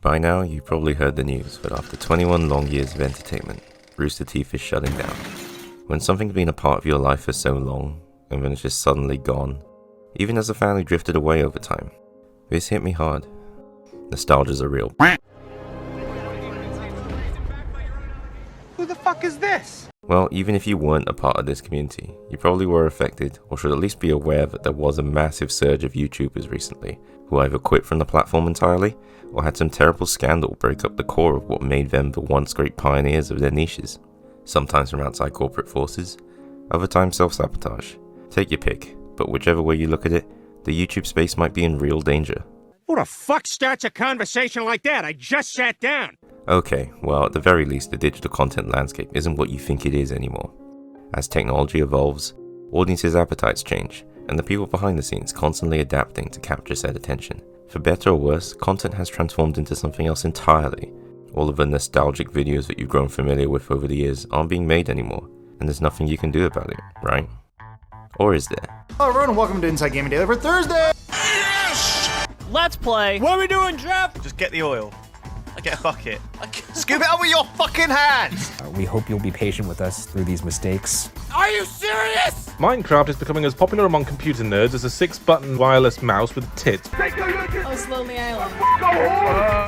By now, you've probably heard the news, but after 21 long years of entertainment, Rooster Teeth is shutting down. When something's been a part of your life for so long, and then it's just suddenly gone, even as the family drifted away over time, this hit me hard. Nostalgia's a real. Who the fuck is this? Well, even if you weren't a part of this community, you probably were affected, or should at least be aware that there was a massive surge of YouTubers recently, who either quit from the platform entirely, or had some terrible scandal break up the core of what made them the once great pioneers of their niches. Sometimes from outside corporate forces, other times self-sabotage. Take your pick, but whichever way you look at it, the YouTube space might be in real danger. Who the fuck starts a conversation like that? I just sat down. Okay, well at the very least the digital content landscape isn't what you think it is anymore. As technology evolves, audiences' appetites change, and the people behind the scenes constantly adapting to capture said attention. For better or worse, content has transformed into something else entirely. All of the nostalgic videos that you've grown familiar with over the years aren't being made anymore, and there's nothing you can do about it, right? Or is there? Hello everyone and welcome to Inside Gaming Daily for Thursday! Yes! Let's play! What are we doing, Jeff? Just get the oil. I get a bucket. Scoop it up with your fucking hands! We hope you'll be patient with us through these mistakes. Are you serious? Minecraft is becoming as popular among computer nerds as a 6-button wireless mouse with tits. Oh, Slowly Island.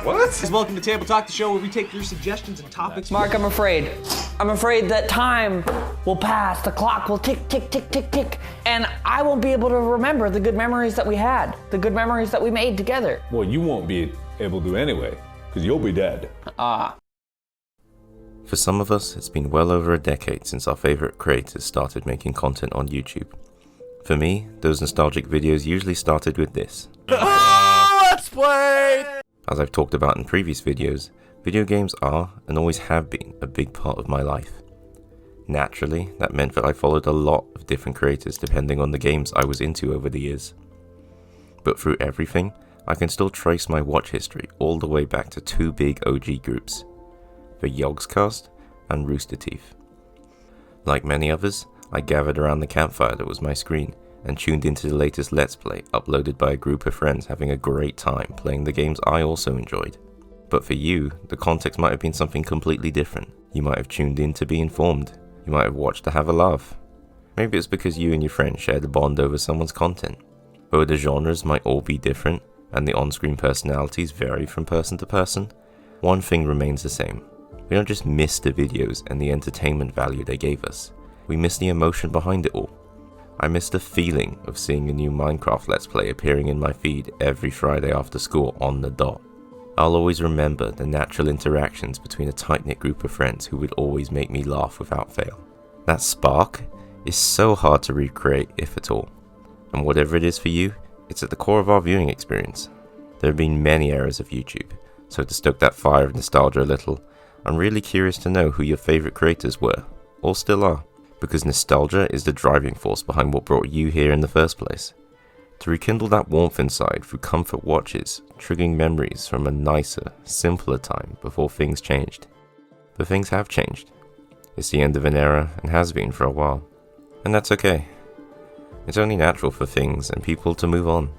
What? Welcome to Table Talk, the show where we take your suggestions and topics. Mark, I'm afraid that time will pass, the clock will tick, tick, tick, tick, tick, and I won't be able to remember the good memories that we had, the good memories that we made together. Well, you won't be able to anyway, because you'll be dead. For some of us, it's been well over a decade since our favourite creators started making content on YouTube. For me, those nostalgic videos usually started with this. Let's play! As I've talked about in previous videos, video games are, and always have been, a big part of my life. Naturally, that meant that I followed a lot of different creators depending on the games I was into over the years. But through everything, I can still trace my watch history all the way back to two big OG groups, the Yogscast and Rooster Teeth. Like many others, I gathered around the campfire that was my screen and tuned into the latest Let's Play uploaded by a group of friends having a great time playing the games I also enjoyed. But for you, the context might have been something completely different. You might have tuned in to be informed. You might have watched to have a laugh. Maybe it's because you and your friends shared a bond over someone's content. Though the genres might all be different, and the on-screen personalities vary from person to person, one thing remains the same. We don't just miss the videos and the entertainment value they gave us. We miss the emotion behind it all. I miss the feeling of seeing a new Minecraft Let's Play appearing in my feed every Friday after school on the dot. I'll always remember the natural interactions between a tight-knit group of friends who would always make me laugh without fail. That spark is so hard to recreate, if at all. And whatever it is for you, it's at the core of our viewing experience. There have been many eras of YouTube, so to stoke that fire of nostalgia a little, I'm really curious to know who your favourite creators were, or still are, because nostalgia is the driving force behind what brought you here in the first place. To rekindle that warmth inside through comfort watches, triggering memories from a nicer, simpler time before things changed. But things have changed. It's the end of an era and has been for a while. And that's okay. It's only natural for things and people to move on.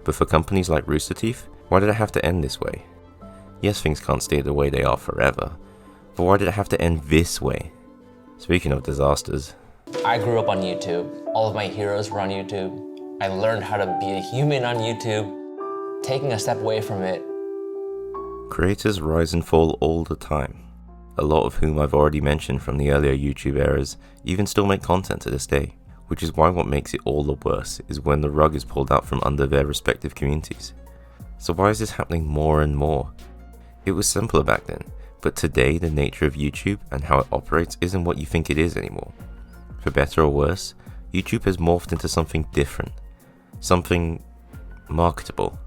But for companies like Rooster Teeth, why did it have to end this way? Yes, things can't stay the way they are forever, but why did it have to end this way? Speaking of disasters, I grew up on YouTube. All of my heroes were on YouTube. I learned how to be a human on YouTube. Taking a step away from it. creators rise and fall all the time, a lot of whom I've already mentioned from the earlier YouTube eras even still make content to this day, which is why what makes it all the worse is when the rug is pulled out from under their respective communities. So why is this happening more and more? It was simpler back then, but today the nature of YouTube and how it operates isn't what you think it is anymore. For better or worse, YouTube has morphed into something different, something marketable.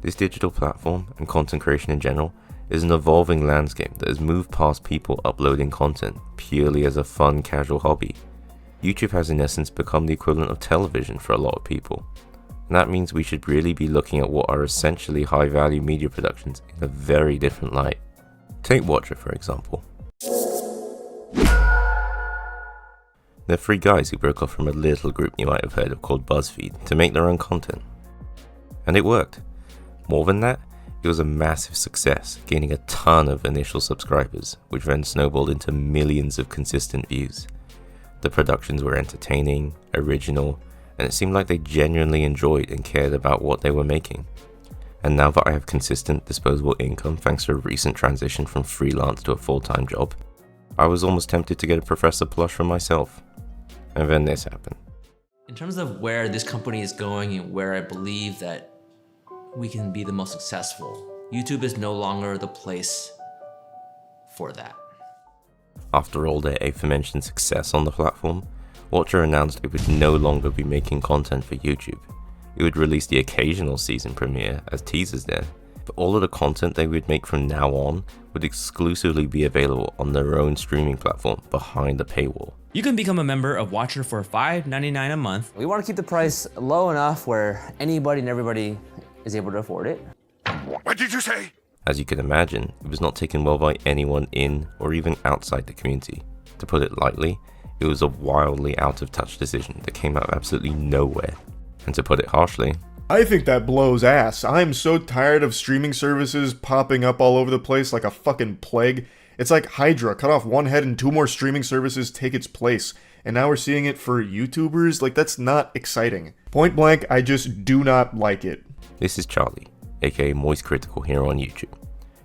This digital platform, and content creation in general, is an evolving landscape that has moved past people uploading content purely as a fun, casual hobby. YouTube has in essence become the equivalent of television for a lot of people. And that means we should really be looking at what are essentially high-value media productions in a very different light. Take Watcher for example. They're three guys who broke off from a little group you might have heard of called BuzzFeed to make their own content. And it worked. More than that, It was a massive success, gaining a ton of initial subscribers, which then snowballed into millions of consistent views. The productions were entertaining, original, and it seemed like they genuinely enjoyed and cared about what they were making. And now that I have consistent disposable income thanks to a recent transition from freelance to a full-time job, I was almost tempted to get a Professor plush for myself. And then this happened. In terms of where this company is going and where I believe that we can be the most successful, YouTube is no longer the place for that. After all their aforementioned success on the platform, Watcher announced it would no longer be making content for YouTube. It would release the occasional season premiere as teasers there, but all of the content they would make from now on would exclusively be available on their own streaming platform behind the paywall. You can become a member of Watcher for $5.99 a month. We want to keep the price low enough where anybody and everybody is able to afford it. What did you say? As you can imagine, it was not taken well by anyone in or even outside the community. To put it lightly, it was a wildly out of touch decision that came out of absolutely nowhere. And to put it harshly, I think that blows ass. I'm so tired of streaming services popping up all over the place like a fucking plague. It's like Hydra, cut off one head and 2 more streaming services take its place. And now we're seeing it for YouTubers? Like, that's not exciting. Point blank, I just do not like it. this is Charlie, aka Moist Critical here on YouTube.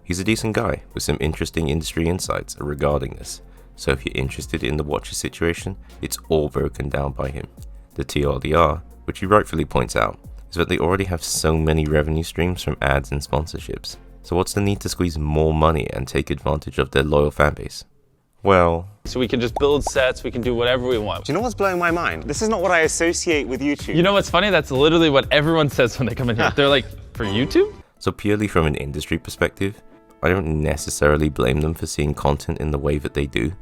He's a decent guy with some interesting industry insights regarding this, so if you're interested in the Watcher situation, it's all broken down by him. The TLDR, which he rightfully points out, is that they already have so many revenue streams from ads and sponsorships. So what's the need to squeeze more money and take advantage of their loyal fanbase? Well... So we can just build sets, we can do whatever we want. Do you know what's blowing my mind? This is not what I associate with YouTube. You know what's funny? That's literally what everyone says when they come in here. They're like, for YouTube? So purely from an industry perspective, I don't necessarily blame them for seeing content in the way that they do.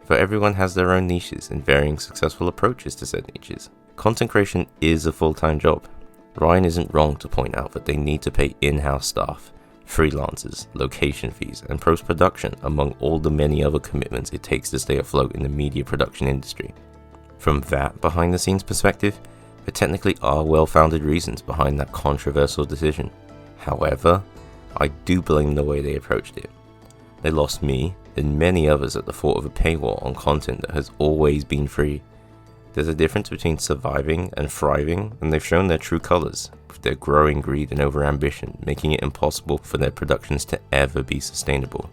For everyone has their own niches and varying successful approaches to said niches. Content creation is a full-time job. Ryan isn't wrong to point out that they need to pay in-house staff, freelancers, location fees, and post-production among all the many other commitments it takes to stay afloat in the media production industry. From that behind-the-scenes perspective, there technically are well-founded reasons behind that controversial decision. However, I do blame the way they approached it. They lost me and many others at the thought of a paywall on content that has always been free. There's a difference between surviving and thriving, and they've shown their true colors, with their growing greed and overambition making it impossible for their productions to ever be sustainable.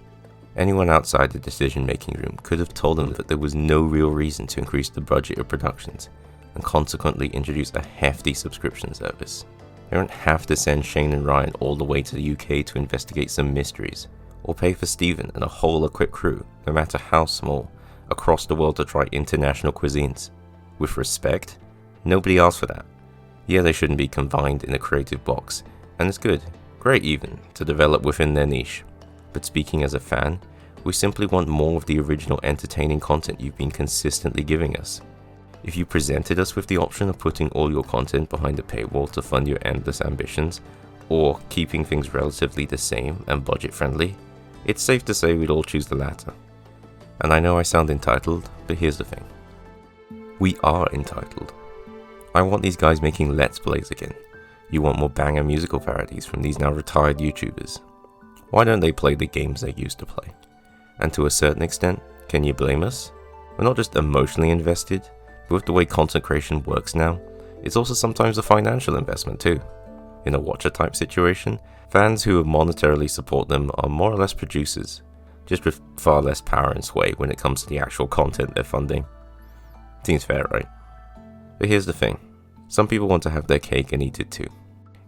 Anyone outside the decision-making room could have told them that there was no real reason to increase the budget of productions, and consequently introduce a hefty subscription service. They don't have to send Shane and Ryan all the way to the UK to investigate some mysteries, or pay for Steven and a whole equipped crew, no matter how small, across the world to try international cuisines. With respect, nobody asked for that. Yeah, they shouldn't be confined in a creative box, and it's good, great even, to develop within their niche. But speaking as a fan, we simply want more of the original entertaining content you've been consistently giving us. If you presented us with the option of putting all your content behind a paywall to fund your endless ambitions, or keeping things relatively the same and budget friendly, it's safe to say we'd all choose the latter. And I know I sound entitled, but here's the thing. We are entitled. I want these guys making Let's Plays again. You want more banger musical parodies from these now retired YouTubers. Why don't they play the games they used to play? And to a certain extent, can you blame us? We're not just emotionally invested, but with the way content creation works now, it's also sometimes a financial investment too. In a Watcher type situation, fans who monetarily support them are more or less producers, just with far less power and sway when it comes to the actual content they're funding. Seems fair, right? But here's the thing, some people want to have their cake and eat it too.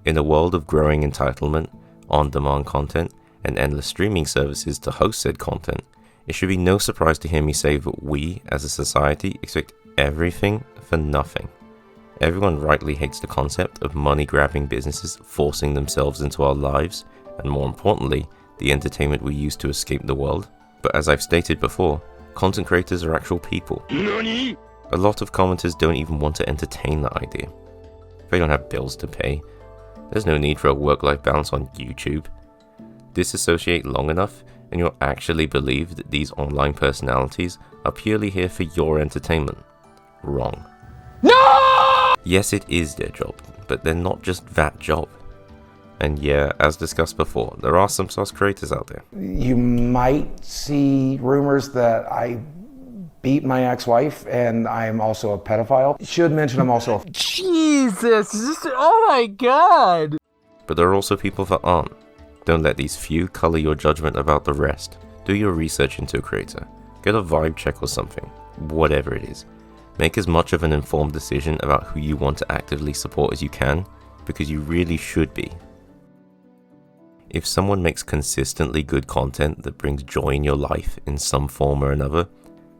In a world of growing entitlement, on-demand content, and endless streaming services to host said content, it should be no surprise to hear me say that we, as a society, expect everything for nothing. Everyone rightly hates the concept of money-grabbing businesses forcing themselves into our lives, and more importantly, the entertainment we use to escape the world. But as I've stated before, content creators are actual people. NANI? A lot of commenters don't even want to entertain that idea. They don't have bills to pay. There's no need for a work-life balance on YouTube. Disassociate long enough and you'll actually believe that these online personalities are purely here for your entertainment. Wrong. No! Yes, it is their job, but they're not just that job. And yeah, as discussed before, there are some sus creators out there. You might see rumors that I beat my ex-wife and I'm also a pedophile. Should mention I'm also a... Jesus, oh my god! But there are also people that aren't. Don't let these few color your judgment about the rest. Do your research into a creator. Get a vibe check or something. Whatever it is. Make as much of an informed decision about who you want to actively support as you can, because you really should be. If someone makes consistently good content that brings joy in your life in some form or another,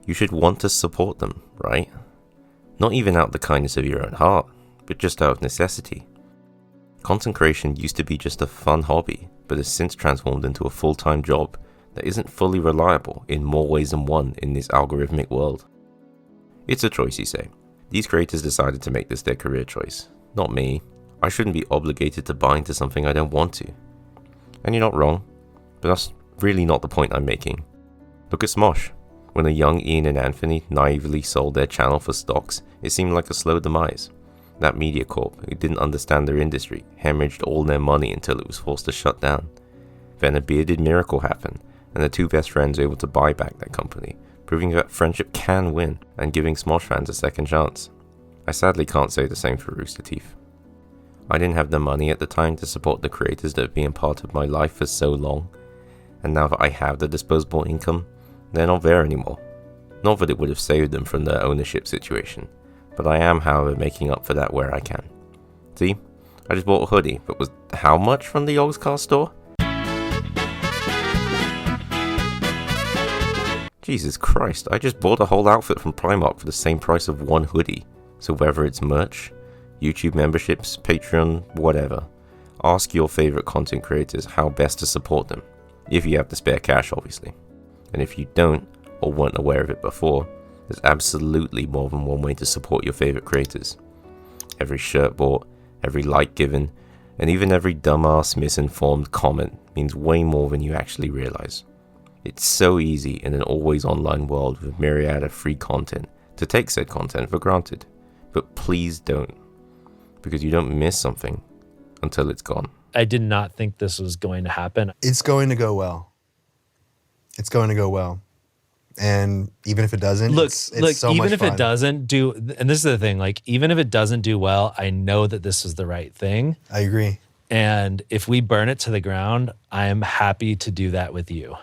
you should want to support them, right? Not even out of the kindness of your own heart, but just out of necessity. Content creation used to be just a fun hobby, but has since transformed into a full-time job that isn't fully reliable in more ways than one in this algorithmic world. It's a choice, you say. These creators decided to make this their career choice, not me. I shouldn't be obligated to buy into something I don't want to. And you're not wrong, but that's really not the point I'm making. Look at Smosh. When the young Ian and Anthony naively sold their channel for stocks, it seemed like a slow demise. That media corp, who didn't understand their industry, hemorrhaged all their money until it was forced to shut down. Then a bearded miracle happened, and the two best friends were able to buy back that company, proving that friendship can win, and giving Smosh fans a second chance. I sadly can't say the same for Rooster Teeth. I didn't have the money at the time to support the creators that have been part of my life for so long, and now that I have the disposable income, they're not there anymore. Not that it would have saved them from their ownership situation, but I am, however, making up for that where I can. See, I just bought a hoodie, but was how much from the Yogscast store? Jesus Christ, I just bought a whole outfit from Primark for the same price of one hoodie. So whether it's merch, YouTube memberships, Patreon, whatever, ask your favorite content creators how best to support them, if you have the spare cash obviously. And if you don't, or weren't aware of it before, there's absolutely more than one way to support your favorite creators. Every shirt bought, every like given, and even every dumbass misinformed comment means way more than you actually realize. It's so easy in an always online world with a myriad of free content to take said content for granted. But please don't, because you don't miss something until it's gone. I did not think this was going to happen. It's going to go well. It's going to go well. And even if it doesn't, it's so even much if fun. it doesn't do, and this is the thing, like, even if it doesn't do well, I know that this is the right thing. I agree. And if we burn it to the ground, I am happy to do that with you.